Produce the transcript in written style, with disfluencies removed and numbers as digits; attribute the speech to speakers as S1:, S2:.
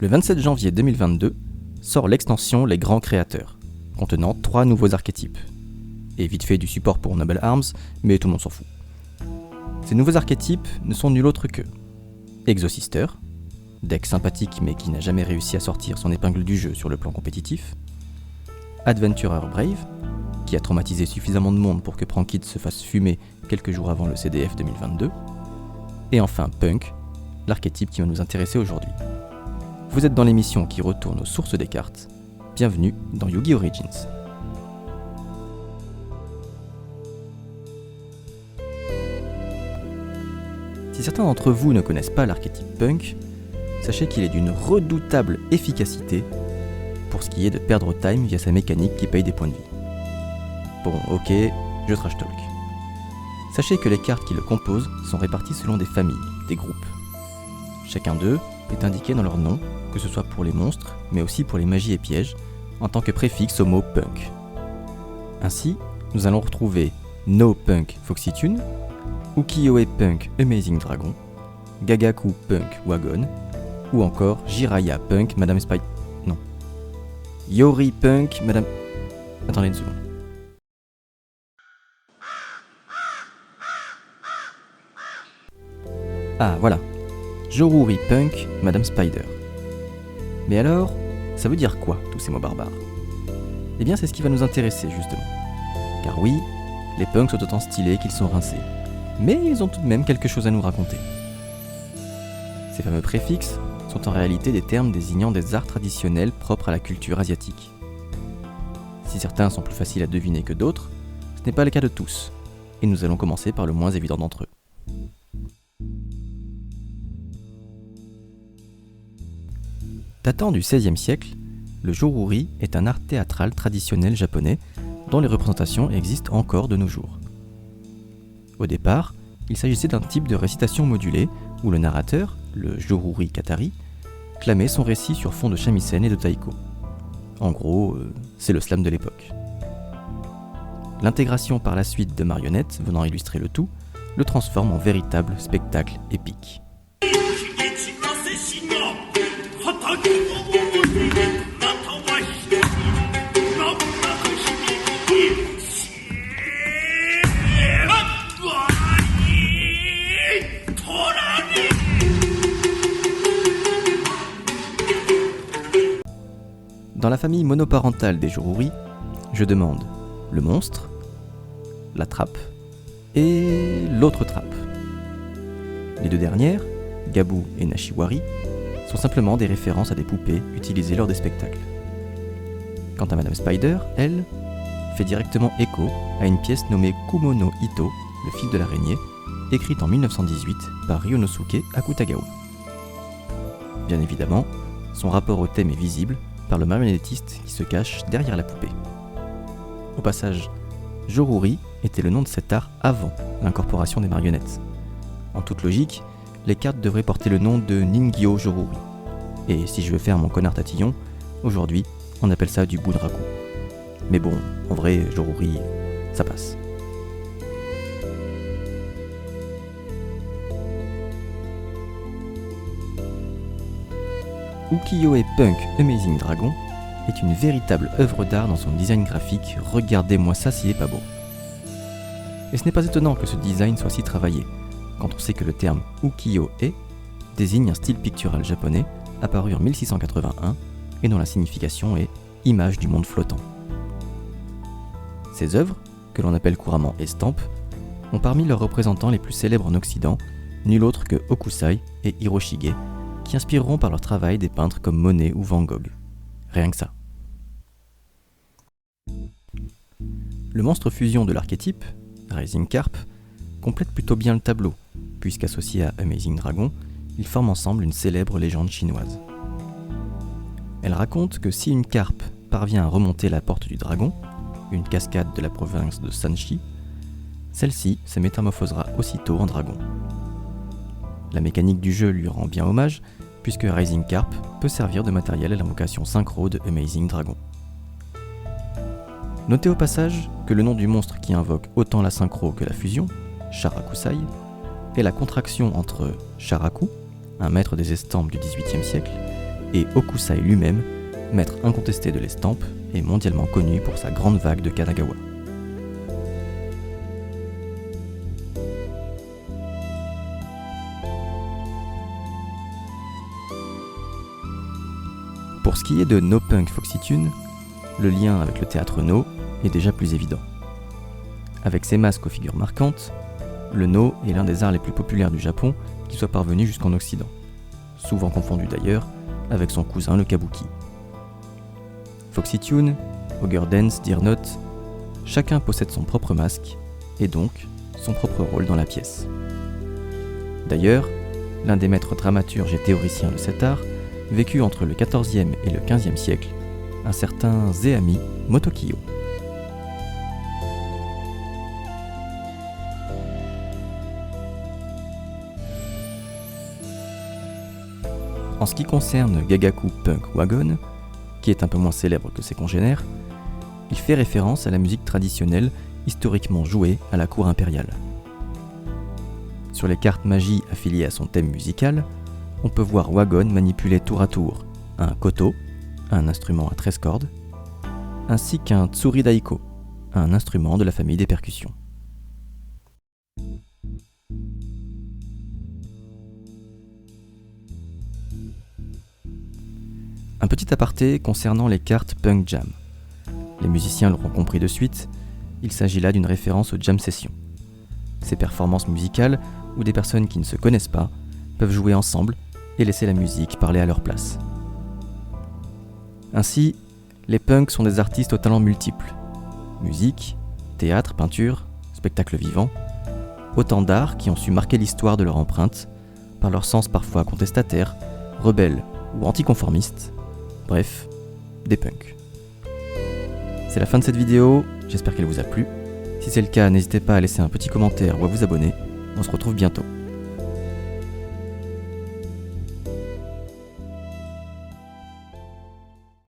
S1: Le 27 janvier 2022 sort l'extension Les Grands Créateurs, contenant 3 nouveaux archétypes. Et vite fait du support pour Noble Arms, mais tout le monde s'en fout. Ces nouveaux archétypes ne sont nul autre que Exosister, deck sympathique mais qui n'a jamais réussi à sortir son épingle du jeu sur le plan compétitif, Adventurer Brave, qui a traumatisé suffisamment de monde pour que Prankid se fasse fumer quelques jours avant le CDF 2022, et enfin Punk, l'archétype qui va nous intéresser aujourd'hui. Vous êtes dans l'émission qui retourne aux sources des cartes, bienvenue dans Yu-Gi Origins. Si certains d'entre vous ne connaissent pas l'archétype Punk, sachez qu'il est d'une redoutable efficacité pour ce qui est de perdre time via sa mécanique qui paye des points de vie. Bon, ok, je trash talk. Sachez que les cartes qui le composent sont réparties selon des familles, des groupes. Chacun d'eux est indiqué dans leur nom, que ce soit pour les monstres, mais aussi pour les magies et pièges, en tant que préfixe au mot Punk. Ainsi, nous allons retrouver No Punk Foxytune, Ukiyo-e Punk Amazing Dragon, Gagaku Punk Wagon, ou encore Jiraiya Punk Madame Spider... Non. Yori Punk Madame... Attendez une seconde. Ah, voilà. Joruri Punk Madame Spider. Mais alors, ça veut dire quoi, tous ces mots barbares ? Eh bien, c'est ce qui va nous intéresser, justement. Car oui, les punks sont autant stylés qu'ils sont rincés. Mais ils ont tout de même quelque chose à nous raconter. Ces fameux préfixes sont en réalité des termes désignant des arts traditionnels propres à la culture asiatique. Si certains sont plus faciles à deviner que d'autres, ce n'est pas le cas de tous, et nous allons commencer par le moins évident d'entre eux. Datant du XVIe siècle, le joruri est un art théâtral traditionnel japonais dont les représentations existent encore de nos jours. Au départ, il s'agissait d'un type de récitation modulée où le narrateur, le joruri katari, clamait son récit sur fond de shamisen et de taiko. En gros, c'est le slam de l'époque. L'intégration par la suite de marionnettes venant illustrer le tout le transforme en véritable spectacle épique. Dans la famille monoparentale des joruri, je demande le monstre, la trappe et l'autre trappe. Les deux dernières, Gabu et Nashiwari, sont simplement des références à des poupées utilisées lors des spectacles. Quant à Madame Spider, elle, fait directement écho à une pièce nommée Kumono Ito, le fil de l'araignée, écrite en 1918 par Ryonosuke Akutagawa. Bien évidemment, son rapport au thème est visible par le marionnettiste qui se cache derrière la poupée. Au passage, joruri était le nom de cet art avant l'incorporation des marionnettes. En toute logique, les cartes devraient porter le nom de Ningyo Joruri. Et si je veux faire mon connard tatillon, aujourd'hui, on appelle ça du bunraku. Mais bon, en vrai, joruri, ça passe. Ukiyo-e Punk Amazing Dragon est une véritable œuvre d'art dans son design graphique, regardez-moi ça s'il est pas beau. Et ce n'est pas étonnant que ce design soit si travaillé, quand on sait que le terme ukiyo-e désigne un style pictural japonais apparu en 1681 et dont la signification est « image du monde flottant ». Ces œuvres, que l'on appelle couramment estampes, ont parmi leurs représentants les plus célèbres en Occident, nul autre que Hokusai et Hiroshige, qui inspireront par leur travail des peintres comme Monet ou Van Gogh. Rien que ça. Le monstre fusion de l'archétype, Rising Carp, complète plutôt bien le tableau, puisqu'associé à Amazing Dragon, ils forment ensemble une célèbre légende chinoise. Elle raconte que si une carpe parvient à remonter la porte du dragon, une cascade de la province de Sanshi, celle-ci se métamorphosera aussitôt en dragon. La mécanique du jeu lui rend bien hommage, puisque Rising Carp peut servir de matériel à l'invocation synchro de Amazing Dragon. Notez au passage que le nom du monstre qui invoque autant la synchro que la fusion, Sharakusai, est la contraction entre Sharaku, un maître des estampes du XVIIIe siècle, et Hokusai lui-même, maître incontesté de l'estampe et mondialement connu pour sa grande vague de Kanagawa. Pour ce qui est de No Punk Foxy Tune, le lien avec le théâtre No est déjà plus évident. Avec ses masques aux figures marquantes, le No est l'un des arts les plus populaires du Japon qui soit parvenu jusqu'en Occident, souvent confondu d'ailleurs avec son cousin le kabuki. Foxy Tune, Ogre Dance, Deer Note, chacun possède son propre masque et donc son propre rôle dans la pièce. D'ailleurs, l'un des maîtres dramaturges et théoriciens de cet art vécut entre le XIVe et le XVe siècle, un certain Zeami Motokiyo. En ce qui concerne Gagaku Punk Wagon, qui est un peu moins célèbre que ses congénères, il fait référence à la musique traditionnelle historiquement jouée à la cour impériale. Sur les cartes magie affiliées à son thème musical, on peut voir Wagon manipuler tour à tour un koto, un instrument à 13 cordes, ainsi qu'un tsuri daiko, un instrument de la famille des percussions. Un petit aparté concernant les cartes Punk Jam. Les musiciens l'auront compris de suite, il s'agit là d'une référence aux jam sessions. Ces performances musicales où des personnes qui ne se connaissent pas peuvent jouer ensemble et laisser la musique parler à leur place. Ainsi, les punks sont des artistes aux talents multiples. Musique, théâtre, peinture, spectacle vivant, autant d'arts qui ont su marquer l'histoire de leur empreinte, par leur sens parfois contestataire, rebelle ou anticonformiste, bref, des punks. C'est la fin de cette vidéo, j'espère qu'elle vous a plu. Si c'est le cas, n'hésitez pas à laisser un petit commentaire ou à vous abonner. On se retrouve bientôt.